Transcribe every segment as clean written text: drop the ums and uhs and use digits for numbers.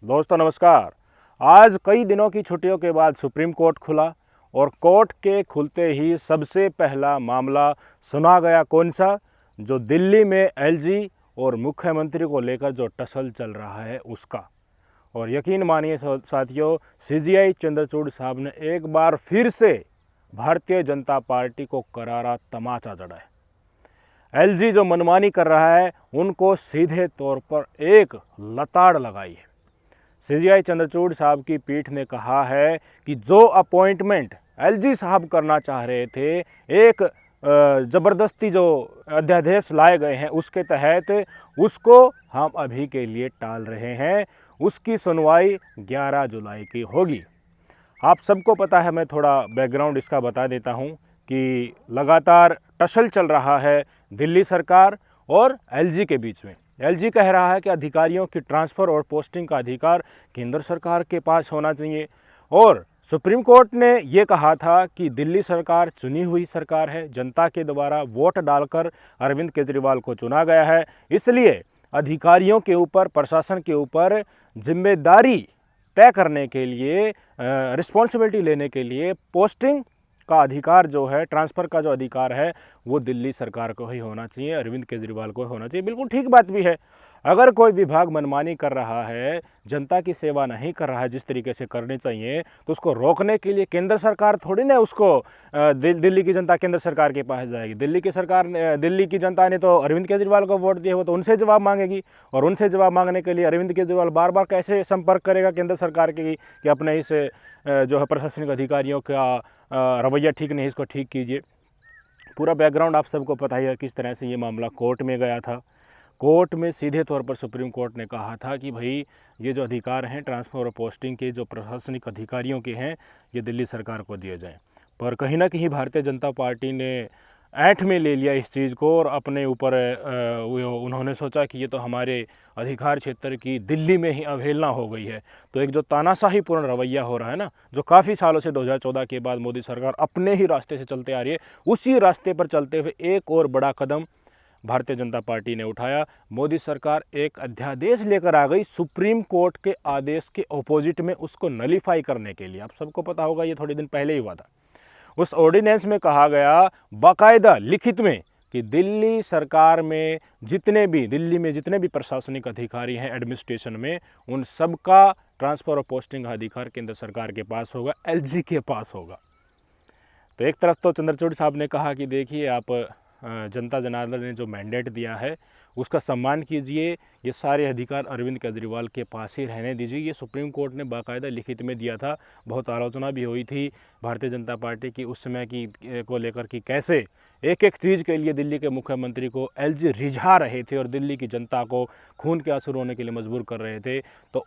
दोस्तों नमस्कार। आज कई दिनों की छुट्टियों के बाद सुप्रीम कोर्ट खुला और कोर्ट के खुलते ही सबसे पहला मामला सुना गया कौन सा, जो दिल्ली में एलजी और मुख्यमंत्री को लेकर जो टसल चल रहा है उसका। और यकीन मानिए साथियों, सीजीआई चंद्रचूड़ साहब ने एक बार फिर से भारतीय जनता पार्टी को करारा तमाचा जड़ा है। एलजी जो मनमानी कर रहा है उनको सीधे तौर पर एक लताड़ लगाई है। सीजीआई चंद्रचूड़ साहब की पीठ ने कहा है कि जो अपॉइंटमेंट एलजी साहब करना चाह रहे थे, एक ज़बरदस्ती जो अध्यादेश लाए गए हैं उसके तहत, उसको हम अभी के लिए टाल रहे हैं। उसकी सुनवाई 11 जुलाई की होगी। आप सबको पता है, मैं थोड़ा बैकग्राउंड इसका बता देता हूं कि लगातार टसल चल रहा है दिल्ली सरकार और एलजी के बीच में। एलजी कह रहा है कि अधिकारियों की ट्रांसफ़र और पोस्टिंग का अधिकार केंद्र सरकार के पास होना चाहिए, और सुप्रीम कोर्ट ने ये कहा था कि दिल्ली सरकार चुनी हुई सरकार है, जनता के द्वारा वोट डालकर अरविंद केजरीवाल को चुना गया है, इसलिए अधिकारियों के ऊपर, प्रशासन के ऊपर जिम्मेदारी तय करने के लिए, रिस्पॉन्सिबिलिटी लेने के लिए पोस्टिंग का अधिकार जो है, ट्रांसफ़र का जो अधिकार है, वो दिल्ली सरकार को ही होना चाहिए, अरविंद केजरीवाल को होना चाहिए। बिल्कुल ठीक बात भी है। अगर कोई विभाग मनमानी कर रहा है, जनता की सेवा नहीं कर रहा है जिस तरीके से करनी चाहिए, तो उसको रोकने के लिए केंद्र सरकार थोड़ी ना उसको दिल्ली की जनता केंद्र सरकार के पास जाएगी। दिल्ली की जनता ने तो अरविंद केजरीवाल को वोट दिया, वो तो उनसे जवाब मांगेगी, और उनसे जवाब मांगने के लिए अरविंद केजरीवाल बार बार कैसे संपर्क करेगा केंद्र सरकार के कि अपने इस जो है प्रशासनिक अधिकारियों का रवैया ठीक नहीं, इसको ठीक कीजिए। पूरा बैकग्राउंड आप सबको पता ही है किस तरह से ये मामला कोर्ट में गया था। कोर्ट में सीधे तौर पर सुप्रीम कोर्ट ने कहा था कि भाई ये जो अधिकार हैं ट्रांसफ़र और पोस्टिंग के, जो प्रशासनिक अधिकारियों के हैं, ये दिल्ली सरकार को दिए जाएं। पर कहीं ना कहीं भारतीय जनता पार्टी ने ऐंठ में ले लिया इस चीज़ को, और अपने ऊपर उन्होंने सोचा कि ये तो हमारे अधिकार क्षेत्र की दिल्ली में ही अवहेलना हो गई है। तो एक जो तानाशाहीपूर्ण रवैया हो रहा है ना, जो काफ़ी सालों से 2014 के बाद मोदी सरकार अपने ही रास्ते से चलते आ रही है, उसी रास्ते पर चलते हुए एक और बड़ा कदम भारतीय जनता पार्टी ने उठाया। मोदी सरकार एक अध्यादेश लेकर आ गई सुप्रीम कोर्ट के आदेश के ऑपोजिट में, उसको नलीफाई करने के लिए। आप सबको पता होगा, ये थोड़े दिन पहले ही हुआ था। उस ऑर्डिनेंस में कहा गया बाकायदा लिखित में कि दिल्ली सरकार में दिल्ली में जितने भी प्रशासनिक अधिकारी हैं एडमिनिस्ट्रेशन में, उन सबका ट्रांसफ़र और पोस्टिंग का अधिकार केंद्र सरकार के पास होगा, एलजी के पास होगा। तो एक तरफ तो चंद्रचूड़ साहब ने कहा कि देखिए, आप जनता जनार्दन ने जो मैंडेट दिया है उसका सम्मान कीजिए, ये सारे अधिकार अरविंद केजरीवाल के पास ही रहने दीजिए। ये सुप्रीम कोर्ट ने बाकायदा लिखित में दिया था। बहुत आलोचना भी हुई थी भारतीय जनता पार्टी की उस समय की को लेकर कि कैसे एक एक चीज़ के लिए दिल्ली के मुख्यमंत्री को एलजी रिझा रहे थे और दिल्ली की जनता को खून के आंसू रोने के लिए मजबूर कर रहे थे। तो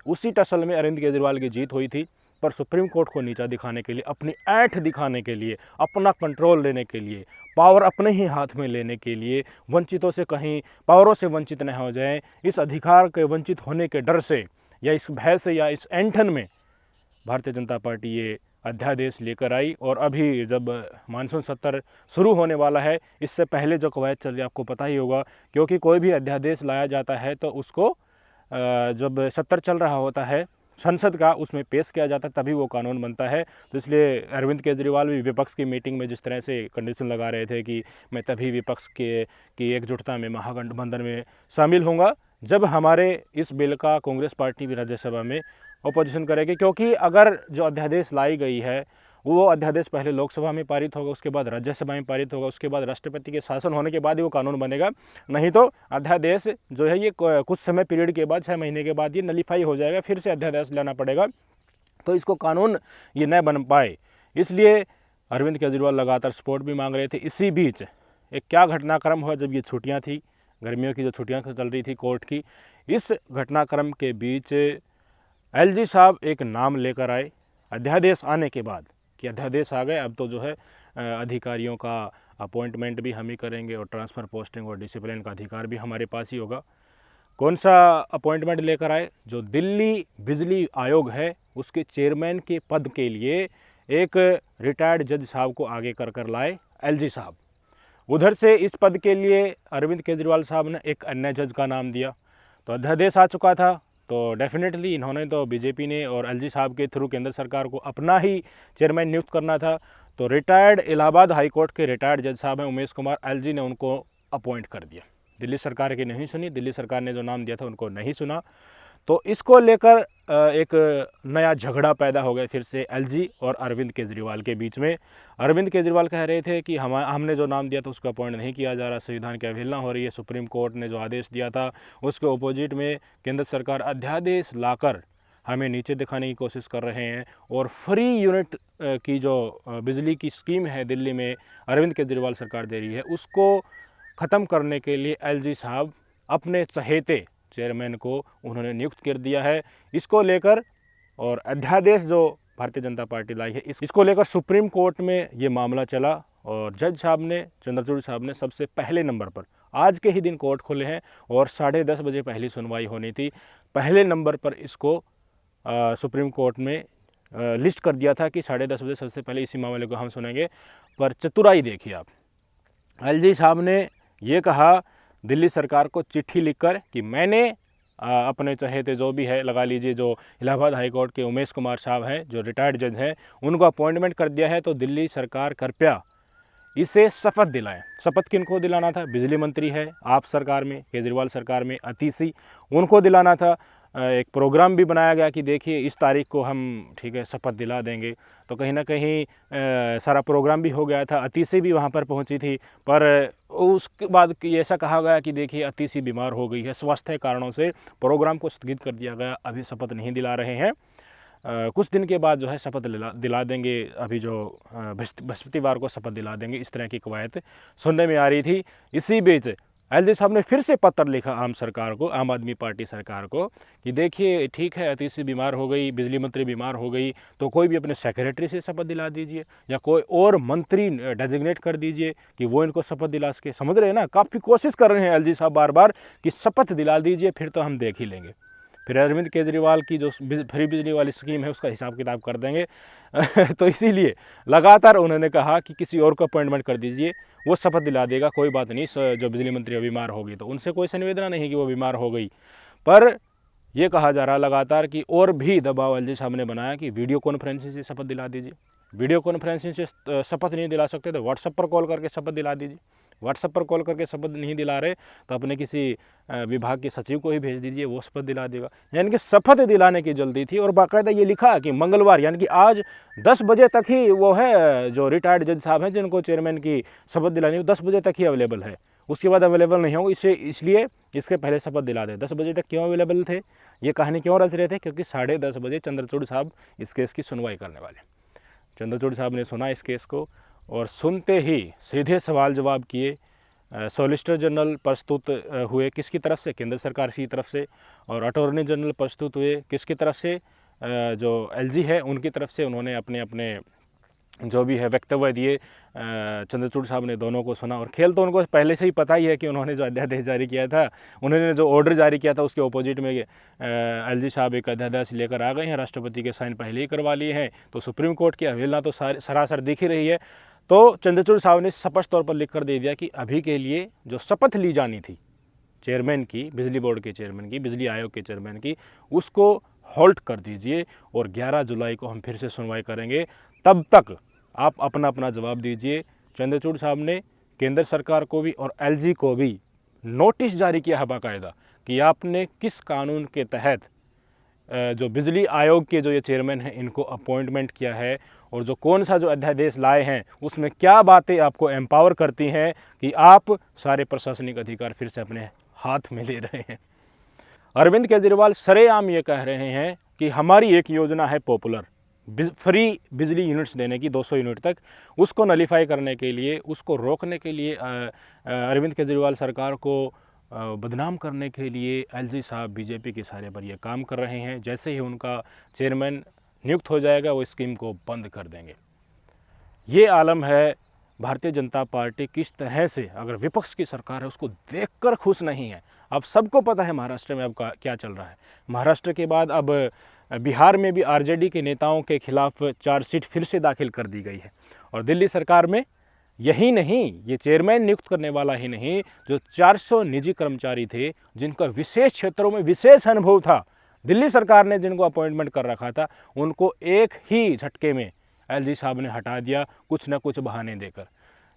उसी टसल में अरविंद केजरीवाल की जीत हुई थी। पर सुप्रीम कोर्ट को नीचा दिखाने के लिए, अपनी ऐंठ दिखाने के लिए, अपना कंट्रोल लेने के लिए, पावर अपने ही हाथ में लेने के लिए, वंचितों से कहीं पावरों से वंचित न हो जाएं, इस अधिकार के वंचित होने के डर से या इस भय से या इस ऐंठन में भारतीय जनता पार्टी ये अध्यादेश लेकर आई। और अभी जब मानसून सत्र शुरू होने वाला है, इससे पहले जो कवायद चल रही है आपको पता ही होगा, क्योंकि कोई भी अध्यादेश लाया जाता है तो उसको जब सत्र चल रहा होता है संसद का, उसमें पेश किया जाता है, तभी वो कानून बनता है। तो इसलिए अरविंद केजरीवाल भी विपक्ष की मीटिंग में जिस तरह से कंडीशन लगा रहे थे कि मैं तभी विपक्ष की एकजुटता में, महागठबंधन में शामिल होऊंगा जब हमारे इस बिल का कांग्रेस पार्टी भी राज्यसभा में अपोजिशन करेगी। क्योंकि अगर जो अध्यादेश लाई गई है वो अध्यादेश पहले लोकसभा में पारित होगा, उसके बाद राज्यसभा में पारित होगा, उसके बाद राष्ट्रपति के शासन होने के बाद ही वो कानून बनेगा। नहीं तो अध्यादेश जो है ये कुछ समय पीरियड के बाद, 6 महीने के बाद ये नलीफाई हो जाएगा, फिर से अध्यादेश लाना पड़ेगा, तो इसको कानून ये न बन पाए। इसलिए अरविंद केजरीवाल लगातार सपोर्ट भी मांग रहे थे। इसी बीच एक क्या घटनाक्रम हुआ, जब ये छुट्टियाँ थी, गर्मियों की जो छुट्टियाँ चल रही थी कोर्ट की, इस घटनाक्रम के बीच एलजी साहब एक नाम लेकर आए अध्यादेश आने के बाद कि अध्यादेश आ गए, अब तो जो है अधिकारियों का अपॉइंटमेंट भी हम ही करेंगे और ट्रांसफ़र, पोस्टिंग और डिसिप्लिन का अधिकार भी हमारे पास ही होगा। कौन सा अपॉइंटमेंट लेकर आए? जो दिल्ली बिजली आयोग है उसके चेयरमैन के पद के लिए एक रिटायर्ड जज साहब को आगे कर लाए एलजी साहब। उधर से इस पद के लिए अरविंद केजरीवाल साहब ने एक अन्य जज का नाम दिया। तो अध्यादेश आ चुका था, तो डेफिनेटली इन्होंने तो बीजेपी ने और एलजी साहब के थ्रू केंद्र सरकार को अपना ही चेयरमैन नियुक्त करना था। तो रिटायर्ड इलाहाबाद हाई कोर्ट के रिटायर्ड जज साहब हैं उमेश कुमार, एलजी ने उनको अपॉइंट कर दिया। दिल्ली सरकार की नहीं सुनी, दिल्ली सरकार ने जो नाम दिया था उनको नहीं सुना। तो इसको लेकर एक नया झगड़ा पैदा हो गया फिर से एलजी और अरविंद केजरीवाल के बीच में। अरविंद केजरीवाल कह रहे थे कि हमने जो नाम दिया था उसका अपॉइंट नहीं किया जा रहा, संविधान की अवहेलना हो रही है, सुप्रीम कोर्ट ने जो आदेश दिया था उसके अपोजिट में केंद्र सरकार अध्यादेश लाकर हमें नीचे दिखाने की कोशिश कर रहे हैं। और फ्री यूनिट की जो बिजली की स्कीम है दिल्ली में अरविंद केजरीवाल सरकार दे रही है, उसको ख़त्म करने के लिए एलजी साहब अपने चहेते चेयरमैन को उन्होंने नियुक्त कर दिया है। इसको लेकर और अध्यादेश जो भारतीय जनता पार्टी लाई है इसको लेकर सुप्रीम कोर्ट में ये मामला चला और जज साहब ने, चंद्रचूड़ साहब ने सबसे पहले नंबर पर आज के ही दिन कोर्ट खोले हैं और 10:30 बजे पहली सुनवाई होनी थी। पहले नंबर पर इसको सुप्रीम कोर्ट में लिस्ट कर दिया था कि 10:30 बजे सबसे पहले इसी मामले को हम सुनेंगे। पर चतुराई देखिए आप, एलजी साहब ने ये कहा दिल्ली सरकार को चिट्ठी लिखकर कि मैंने अपने चहेते जो भी है, लगा लीजिए जो इलाहाबाद हाई कोर्ट के उमेश कुमार साहब हैं जो रिटायर्ड जज हैं, उनको अपॉइंटमेंट कर दिया है। तो दिल्ली सरकार कृपया इसे शपथ दिलाएं। शपथ किनको दिलाना था? बिजली मंत्री है आप सरकार में, केजरीवाल सरकार में अतीसी, उनको दिलाना था। एक प्रोग्राम भी बनाया गया कि देखिए इस तारीख को हम ठीक है शपथ दिला देंगे। तो कहीं ना कहीं सारा प्रोग्राम भी हो गया था, अतीसी भी वहाँ पर पहुँची थी। पर उसके बाद ऐसा कहा गया कि देखिए अतीसी बीमार हो गई है, स्वास्थ्य कारणों से प्रोग्राम को स्थगित कर दिया गया, अभी शपथ नहीं दिला रहे हैं। कुछ दिन के बाद जो है शपथ दिला देंगे, अभी जो बृहस्पतिवार को शपथ दिला देंगे, इस तरह की कवायद सुनने में आ रही थी। इसी बीच एलजी साहब ने फिर से पत्र लिखा आम सरकार को, आम आदमी पार्टी सरकार को कि देखिए ठीक है अतीसी बीमार हो गई, बिजली मंत्री बीमार हो गई, तो कोई भी अपने सेक्रेटरी से शपथ दिला दीजिए या कोई और मंत्री डेजिग्नेट कर दीजिए कि वो इनको शपथ दिला सके। समझ रहे हैं ना, काफ़ी कोशिश कर रहे हैं एलजी साहब बार बार कि शपथ दिला दीजिए फिर तो हम देख ही लेंगे, फिर अरविंद केजरीवाल की जो फ्री बिजली वाली स्कीम है उसका हिसाब किताब कर देंगे। तो इसीलिए लगातार उन्होंने कहा कि किसी और को अपॉइंटमेंट कर दीजिए, वो शपथ दिला देगा, कोई बात नहीं। जो बिजली मंत्री बीमार होगी तो उनसे कोई संवेदना नहीं कि वो बीमार हो गई। पर यह कहा जा रहा लगातार कि और भी दबाव एलजी साहब ने बनाया कि वीडियो कॉन्फ्रेंसिंग से शपथ दिला दीजिए। वीडियो कॉन्फ्रेंसिंग से शपथ नहीं दिला सकते तो व्हाट्सएप पर कॉल करके शपथ दिला दीजिए। व्हाट्सएप पर कॉल करके शपथ नहीं दिला रहे तो अपने किसी विभाग के सचिव को ही भेज दीजिए, वो शपथ दिला देगा। यानी कि शपथ दिलाने की जल्दी थी। और बाकायदा ये लिखा कि मंगलवार यानी कि आज 10 बजे तक ही वो है जो रिटायर्ड जज साहब हैं जिनको चेयरमैन की शपथ दिलानी है, 10 बजे तक ही अवेलेबल है, उसके बाद अवेलेबल नहीं होगा। इसलिए इसके पहले शपथ दिला दें। 10 बजे तक क्यों अवेलेबल थे, ये कहानी क्यों रच रहे थे? क्योंकि 10:30 बजे चंद्रचूड़ साहब इस केस की सुनवाई करने वाले। चंद्रचूड़ साहब ने सुना इस केस को और सुनते ही सीधे सवाल जवाब किए। सॉलिसिटर जनरल प्रस्तुत हुए किसकी तरफ से? केंद्र सरकार की तरफ से। और अटॉर्नी जनरल प्रस्तुत हुए किसकी तरफ से? जो एलजी है उनकी तरफ से। उन्होंने अपने अपने जो भी है वक्तव्य दिए। चंद्रचूड़ साहब ने दोनों को सुना और खेल तो उनको पहले से ही पता ही है कि उन्होंने जो अध्यादेश जारी किया था, उन्होंने जो ऑर्डर जारी किया था उसके अपोजिट में एलजी साहब एक अध्यादेश लेकर आ गए हैं, राष्ट्रपति के साइन पहले ही करवा लिए हैं। तो सुप्रीम कोर्ट की अवहेलना तो सरासर दिख ही रही है। तो चंद्रचूड़ साहब ने स्पष्ट तौर पर लिख कर दे दिया कि अभी के लिए जो शपथ ली जानी थी चेयरमैन की, बिजली बोर्ड के चेयरमैन की, बिजली आयोग के चेयरमैन की, उसको होल्ड कर दीजिए और 11 जुलाई को हम फिर से सुनवाई करेंगे। तब तक आप अपना अपना जवाब दीजिए। चंद्रचूड़ साहब ने केंद्र सरकार को भी और एलजी को भी नोटिस जारी किया है बाकायदा कि आपने किस कानून के तहत जो बिजली आयोग के जो ये चेयरमैन हैं इनको अपॉइंटमेंट किया है और जो कौन सा जो अध्यादेश लाए हैं उसमें क्या बातें आपको एम्पावर करती हैं कि आप सारे प्रशासनिक अधिकार फिर से अपने हाथ में ले रहे हैं। अरविंद केजरीवाल सरेआम ये कह रहे हैं कि हमारी एक योजना है पॉपुलर, फ्री बिजली यूनिट्स देने की 200 यूनिट तक, उसको नलीफाई करने के लिए, उसको रोकने के लिए अरविंद केजरीवाल सरकार को बदनाम करने के लिए एलजी साहब बीजेपी के इशारे पर यह काम कर रहे हैं। जैसे ही उनका चेयरमैन नियुक्त हो जाएगा वो स्कीम को बंद कर देंगे। ये आलम है भारतीय जनता पार्टी किस तरह से, अगर विपक्ष की सरकार है उसको देखकर खुश नहीं है। अब सबको पता है महाराष्ट्र में अब क्या चल रहा है। महाराष्ट्र के बाद अब बिहार में भी आरजेडी के नेताओं के खिलाफ चार्जशीट फिर से दाखिल कर दी गई है। और दिल्ली सरकार में यही नहीं, ये चेयरमैन नियुक्त करने वाला ही नहीं, जो 400 निजी कर्मचारी थे जिनका विशेष क्षेत्रों में विशेष अनुभव था, दिल्ली सरकार ने जिनको अपॉइंटमेंट कर रखा था उनको एक ही झटके में एलजी साहब ने हटा दिया, कुछ न कुछ बहाने देकर।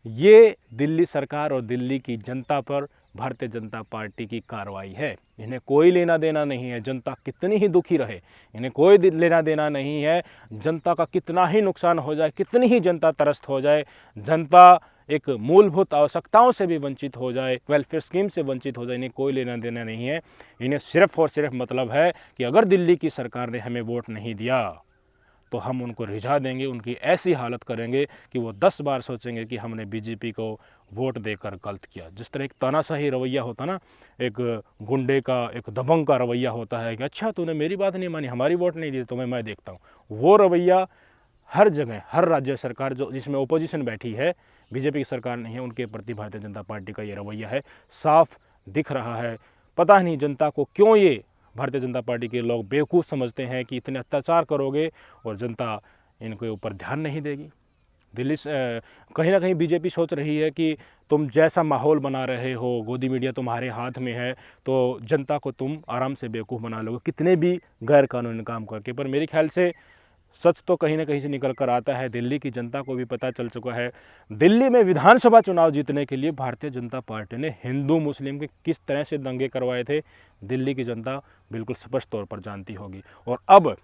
ये दिल्ली सरकार और दिल्ली की जनता पर भारतीय जनता पार्टी की कार्रवाई है। इन्हें कोई लेना देना नहीं है जनता कितनी ही दुखी रहे, इन्हें कोई लेना देना नहीं है जनता का कितना ही नुकसान हो जाए, कितनी ही जनता त्रस्त हो जाए, जनता एक मूलभूत आवश्यकताओं से भी वंचित हो जाए, वेलफेयर स्कीम से वंचित हो जाए, इन्हें कोई लेना देना नहीं है। इन्हें सिर्फ और सिर्फ मतलब है कि अगर दिल्ली की सरकार ने हमें वोट नहीं दिया तो हम उनको रिझा देंगे, उनकी ऐसी हालत करेंगे कि वो 10 बार सोचेंगे कि हमने बीजेपी को वोट देकर गलत किया। जिस तरह एक तानाशाही रवैया होता ना, एक गुंडे का, एक दबंग का रवैया होता है कि अच्छा तूने मेरी बात नहीं मानी, हमारी वोट नहीं दी, तुम्हें मैं देखता हूँ, वो रवैया हर जगह, हर राज्य सरकार जो जिसमें ओपोजिशन बैठी है, बीजेपी की सरकार नहीं है, उनके प्रति भारतीय जनता पार्टी का ये रवैया है, साफ दिख रहा है। पता नहीं जनता को क्यों ये भारतीय जनता पार्टी के लोग बेवकूफ़ समझते हैं कि इतने अत्याचार करोगे और जनता इनके ऊपर ध्यान नहीं देगी। दिल्ली से कहीं ना कहीं बीजेपी सोच रही है कि तुम जैसा माहौल बना रहे हो, गोदी मीडिया तुम्हारे हाथ में है, तो जनता को तुम आराम से बेवकूफ़ बना लोगे कितने भी गैर कानूनी काम करके। पर मेरे ख्याल से सच तो कहीं ना कहीं से निकल कर आता है। दिल्ली की जनता को भी पता चल चुका है, दिल्ली में विधानसभा चुनाव जीतने के लिए भारतीय जनता पार्टी ने हिंदू मुस्लिम के किस तरह से दंगे करवाए थे, दिल्ली की जनता बिल्कुल स्पष्ट तौर पर जानती होगी। और अब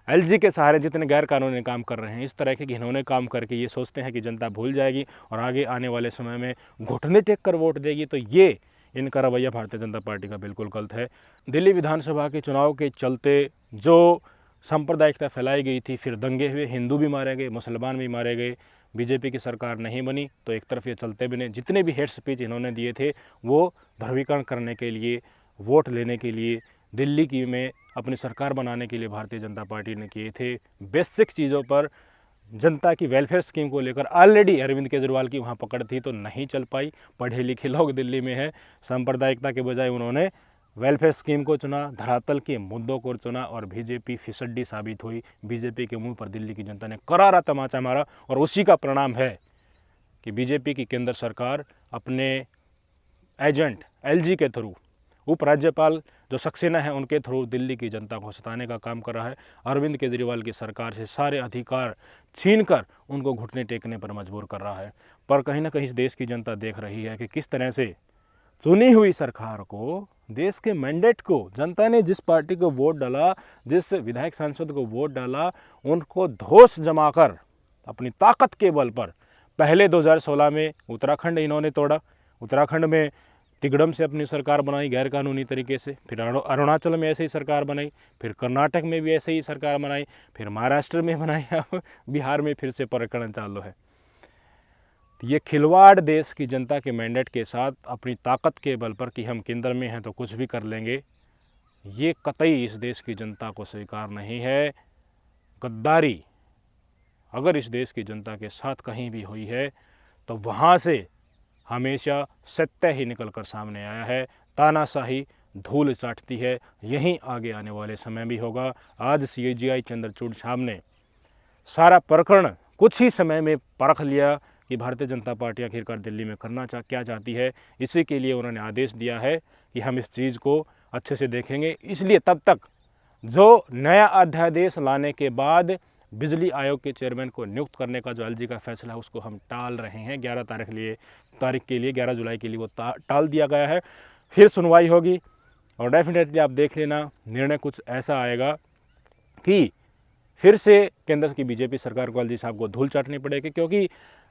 एलजी के सहारे जितने गैर कानूनी काम कर रहे हैं, इस तरह के घिनौने काम करके ये सोचते हैं कि जनता भूल जाएगी और आगे आने वाले समय में घुटने टेक कर वोट देगी, तो ये इनका रवैया भारतीय जनता पार्टी का बिल्कुल गलत है। दिल्ली विधानसभा के चुनाव के चलते जो सांप्रदायिकता फैलाई गई थी, फिर दंगे हुए, हिंदू भी मारे गए, मुसलमान भी मारे गए, बीजेपी की सरकार नहीं बनी तो एक तरफ ये चलते भी नहीं। जितने भी हेट स्पीच इन्होंने दिए थे वो ध्रुवीकरण करने के लिए, वोट लेने के लिए, दिल्ली की में अपनी सरकार बनाने के लिए भारतीय जनता पार्टी ने किए थे। बेसिक चीज़ों पर जनता की वेलफेयर स्कीम को लेकर ऑलरेडी अरविंद केजरीवाल की वहाँ पकड़ थी तो नहीं चल पाई। पढ़े लिखे लोग दिल्ली में हैं, सांप्रदायिकता के बजाय उन्होंने वेलफेयर स्कीम को चुना, धरातल के मुद्दों को चुना और बीजेपी फिसड्डी साबित हुई। बीजेपी के मुंह पर दिल्ली की जनता ने करारा तमाचा मारा और उसी का परिणाम है कि बीजेपी की केंद्र सरकार अपने एजेंट एलजी के थ्रू, उपराज्यपाल जो सक्सेना है उनके थ्रू दिल्ली की जनता को सताने का काम कर रहा है। अरविंद केजरीवाल की सरकार से सारे अधिकार छीनकर उनको घुटने टेकने पर मजबूर कर रहा है। पर कहीं ना कहीं इस देश की जनता देख रही है कि किस तरह से चुनी हुई सरकार को, देश के मैंडेट को, जनता ने जिस पार्टी को वोट डाला, जिस विधायक सांसद को वोट डाला, उनको धौंस जमाकर अपनी ताकत के बल पर पहले 2016 में उत्तराखंड इन्होंने तोड़ा, उत्तराखंड में तिगड़म से अपनी सरकार बनाई गैर कानूनी तरीके से, फिर अरुणाचल में ऐसे ही सरकार बनाई, फिर कर्नाटक में भी ऐसे ही सरकार बनाई, फिर महाराष्ट्र में बनाई, अब बिहार में फिर से प्रकरण चालू है। ये खिलवाड़ देश की जनता के मैंडेट के साथ अपनी ताकत के बल पर कि हम केंद्र में हैं तो कुछ भी कर लेंगे, ये कतई इस देश की जनता को स्वीकार नहीं है। गद्दारी अगर इस देश की जनता के साथ कहीं भी हुई है तो वहाँ से हमेशा सत्य ही निकल कर सामने आया है। तानाशाही धूल चाटती है, यहीं आगे आने वाले समय भी होगा। आज CJI चंद्रचूड़ साहब ने सारा प्रकरण कुछ ही समय में परख लिया कि भारतीय जनता पार्टी आखिरकार दिल्ली में करना क्या चाहती है। इसी के लिए उन्होंने आदेश दिया है कि हम इस चीज़ को अच्छे से देखेंगे। इसलिए तब तक जो नया अध्यादेश लाने के बाद बिजली आयोग के चेयरमैन को नियुक्त करने का जो एलजी का फैसला है उसको हम टाल रहे हैं। 11 तारीख के लिए 11 जुलाई के लिए वो टाल दिया गया है। फिर सुनवाई होगी और डेफिनेटली आप देख लेना, निर्णय कुछ ऐसा आएगा कि फिर से केंद्र की बीजेपी सरकार को एलजी साहब को धूल चाटनी पड़ेगी। क्योंकि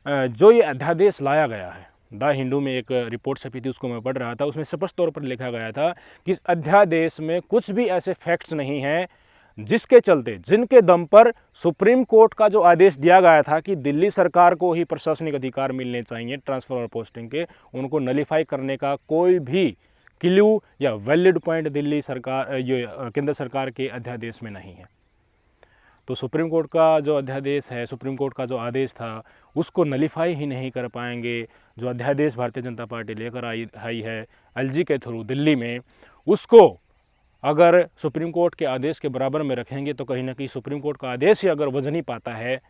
जो ये अध्यादेश लाया गया है, द हिंदू में एक रिपोर्ट छपी थी, उसको मैं पढ़ रहा था, उसमें स्पष्ट तौर पर लिखा गया था कि अध्यादेश में कुछ भी ऐसे फैक्ट्स नहीं हैं जिसके चलते, जिनके दम पर सुप्रीम कोर्ट का जो आदेश दिया गया था कि दिल्ली सरकार को ही प्रशासनिक अधिकार मिलने चाहिए ट्रांसफर और पोस्टिंग के, उनको नलीफाई करने का कोई भी क्ल्यू या वैलिड पॉइंट दिल्ली सरकार, ये केंद्र सरकार के अध्यादेश में नहीं है। तो सुप्रीम कोर्ट का जो अध्यादेश है, सुप्रीम कोर्ट का जो आदेश था, उसको नलीफाई ही नहीं कर पाएंगे। जो अध्यादेश भारतीय जनता पार्टी लेकर आई है एलजी के थ्रू दिल्ली में, उसको अगर सुप्रीम कोर्ट के आदेश के बराबर में रखेंगे तो कहीं ना कहीं सुप्रीम कोर्ट का आदेश ही अगर वजन ही पाता है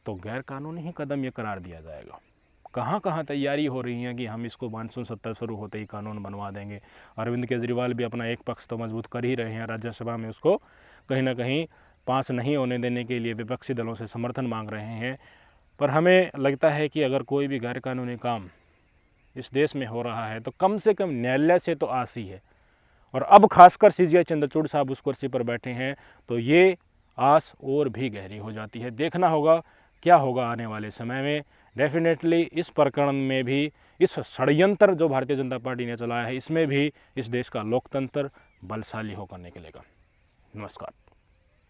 तो गैर कानूनी ही कदम ये करार दिया जाएगा। कहाँ कहाँ तैयारी हो रही है कि हम इसको मानसून सत्र शुरू होते ही कानून बनवा देंगे। अरविंद केजरीवाल भी अपना एक पक्ष तो मजबूत कर ही रहे हैं, राज्यसभा में उसको कहीं ना कहीं पास नहीं होने देने के लिए विपक्षी दलों से समर्थन मांग रहे हैं। पर हमें लगता है कि अगर कोई भी गैरकानूनी काम इस देश में हो रहा है तो कम से कम न्यायालय से तो आस ही है। और अब खासकर CJ चंद्रचूड़ साहब उस कुर्सी पर बैठे हैं तो ये आस और भी गहरी हो जाती है। देखना होगा क्या होगा आने वाले समय में। डेफिनेटली इस प्रकरण में भी, इस षड्यंत्र जो भारतीय जनता पार्टी ने चलाया है, इसमें भी इस देश का लोकतंत्र बलशाली होकर निकलेगा। नमस्कार।